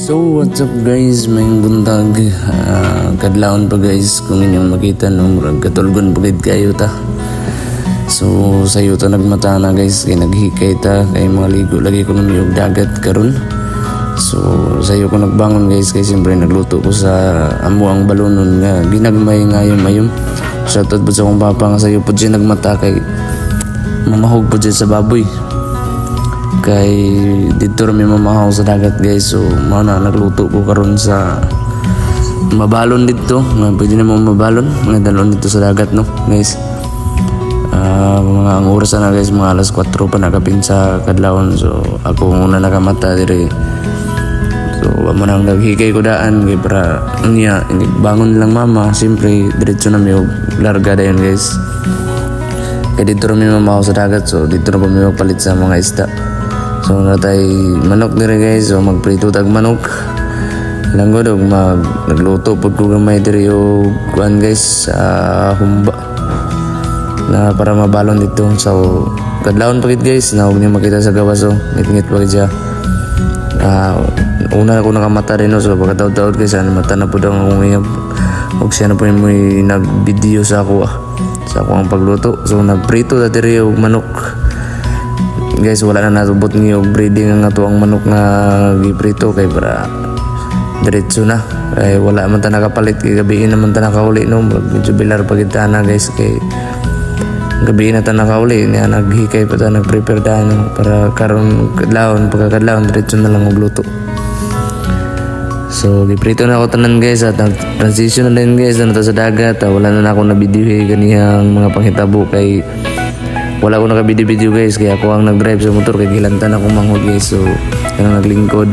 So what's up guys, may buntag kadlawon pa guys kung inyong makita no murag katulgon pagid kayo ta. So sayo ta nagmata na guys kay naghikay ta kay mga ligo lagi ko nang yung dagat karon. So sayo ko nagbangon guys kay siyempre nagluto ko sa amo ang balonon nga ginagmay ngayong ayom. Shoutout po sa akong papa nga sayo po siya nagmata kay mamahog po siya sa baboy. Kay dito rin may mamahaw sa dagat guys, so mana nagluto ko karon sa mabalon dito nga pwede na mo mabalon nga dalon dito sa dagat no guys. Mga ang oras na guys mga alas 4 pa nakapin sa kadlawon, so ako muna nakamata dire. So amo nang naghigay ko daan kay para niya bangon lang mama siyempre diretso na may larga dayon guys. Kay dito rin may mamahaw sa dagat, so dito na pa may magpalit sa mga isda. So natay manok dire guys, so magprito tag manok. Langgod og nagluto pud ko gamay dire og kuan guys sa humba na para mabalon dito. So kadlawon pagit guys na og niya makita sa gawas, so ngit-ngit pagit siya. Una ako nakamata rin no, so pagkataod-taod guys mata na pud ang umiyab og siya na po yung nag-video sa ako sa ako ang pagluto. So nagprito dire og manok guys, wala na natubot niyo breeding ang ato ang manok nga giprito kay para diretso na kay wala man ta nakapalit kay gabi naman ta nakauli no, medyo bilar pagitana guys kay gabi na ta nakauli niya naghikay pa ta nagprepare ta no para karon kadlawon pagkadlawon diretso na lang og luto. So giprito na ako tanan guys at transition na din guys na sa dagat. Wala na ako na video ganihang mga panghitabo kay wala ko naka-video guys kaya ako ang nag-drive sa motor kay gilantan ako manghod guys, so kanang naglingkod.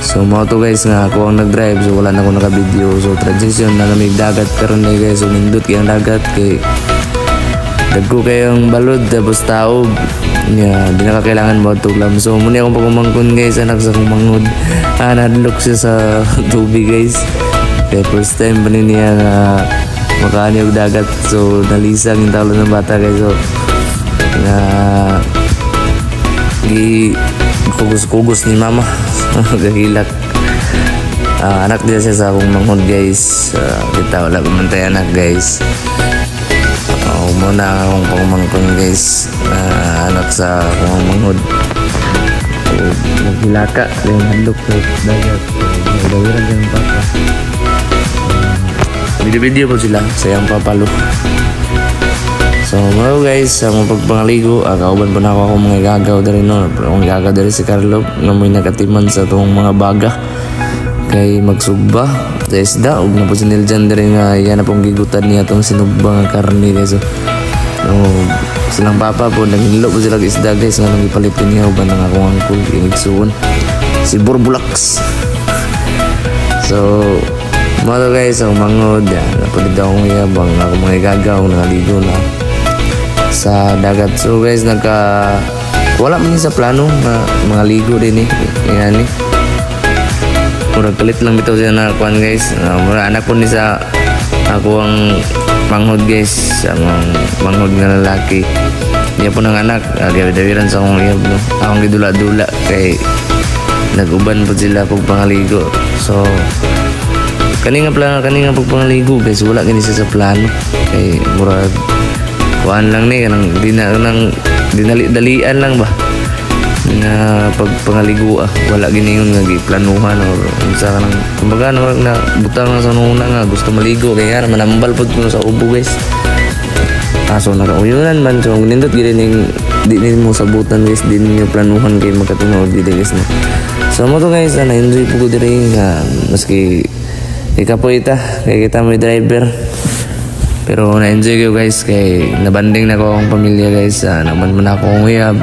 So mao to guys nga ako ang nag-drive, so wala na ako naka-video. So transition na lamig dagat karon na guys, so nindot kay ang dagat kay dagko kay ang balod tapos taob nya di na kailangan mo tuglam. So muna akong pagumangkon guys anak sa kong manghod nadlok siya sa tubig guys kay first time pa niya nga makaani og dagat, so nalisang yung tawlo ng bata guys. So nga kugos ni mama gahilak anak dia siya sa akong manghod guys. Kita wala kumantay anak guys. Muna akong pangmangkon guys anak sa akong manghod naghilaka yung handok sa dagat dawiran yung papa. Video-video po sila sayang papalo. So mga guys, sa mga pagpangaligo, kauban po na ako akong mga gagaw dari no. Akong gagaw dari si Carlo na may nakatiman sa itong mga baga kay magsugba sa isda. Huwag na po si Niljan dari nga yan na pong gigutan niya itong sinugba nga karni guys. So silang papa po, naghinlo po sila isda guys nga nang ipalitin niya uban ng akong angkol inigsuon si Burbulax. So mga guys, ang mangod yan, napalit akong iyabang akong mga gagaw nakaligo na sa dagat. So guys wala man sa plano na mga ligo din yan murag kalit lang bitaw siya na kuan guys. Murag anak po ni sa ako ang manghod guys, ang manghod nga lalaki niya po ng anak gawiran sa akong iyab no. Akong gidula-dula kay naguban po sila pag pangaligo. So kaninga pagpangaligo guys wala gani siya sa plano kay murag kuan lang ni kanang dinali-dalian lang ba na pagpangaligo wala gini yun nga giplanuhan or unsa kanang kumbaga na butang lang sa una nga gusto maligo kaya manambal pud kuno sa ubo guys. So nakauyunan man, so nindot gid di mo sabutan guys, di niyo planuhan kay magkatunog dito guys no. So mo to guys na enjoy po ko diri nga maski ikapoy kay kita mo driver pero na-enjoy ko guys kay nabanding na ko akong pamilya guys. Naman man ako ang uyab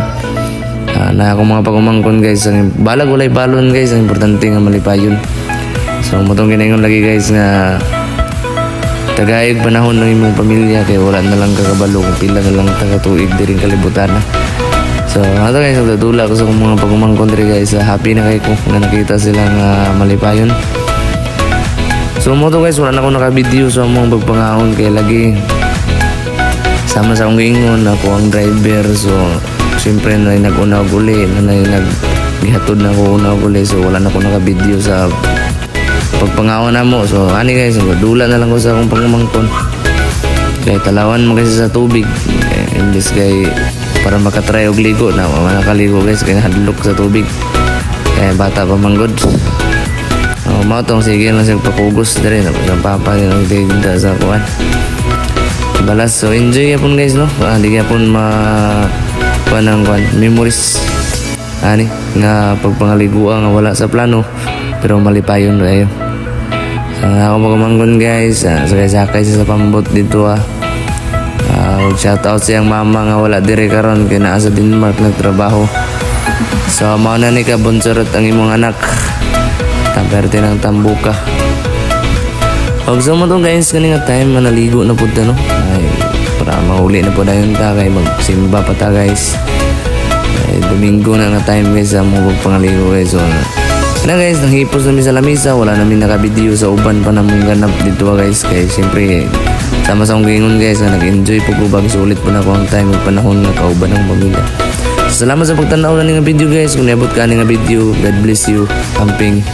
na akong mga pagumangkon guys. Balag walay balon guys, ang importante nga malipayon. So motong ginaingon lagi guys nga tagayog panahon ng imong pamilya kay wala na lang kakabalo kung pila na lang tagatuig diring kalibutan. So ato guys, nagdadula ko sa mga pagumangkon diri guys. Happy na kay ko na nakita silang malipayon. So mo to guys, wala na ako naka-video sa mga pagpangahon kay lagi sama sa akong gingon ako ang driver. So siyempre na nag-una og uli na gihatod na ko una ko so wala na ko naka-video sa pagpangawa na mo. So ani guys, dula na lang ko sa akong pangumangkon. Kaya talawan mo kasi sa tubig. Imbis kay para makatry og ligo na nakaligo guys kaya hadlok sa tubig. Kaya bata pa manggod. Mao tong sige lang sa pakugos dere na papa din ang tigda sa kuan. Balas so enjoy yapon guys no. Di yapon kuan memories. Ani nga pagpangaliguan nga wala sa plano pero malipayon na ayo. So ako magmanggon guys. Sakay sa pambot dito shout out sa iyang mama nga wala dire karon kay naa sa Denmark nagtrabaho. So mao na ni ka bunsurot ang imong anak. Tamperte ng tambuka. Pag sa mo guys kaninga time manaligo na pud no. Ay para mahuli na pud ayon ta kay magsimba pa ta guys. Ay Domingo na nga time guys sa mo pangaligo guys. So na guys nanghipos na mi sa lamisa wala na mi naka-video sa uban pa namong ganap dito guys kay siyempre sama sa akong gingon guys na nag-enjoy po ko bag sulit po na ko ang time at panahon nga kauban ng pamilya. Salamat sa pagtanaw na nga video guys. Kung niabot ka nga video, God bless you. Amping.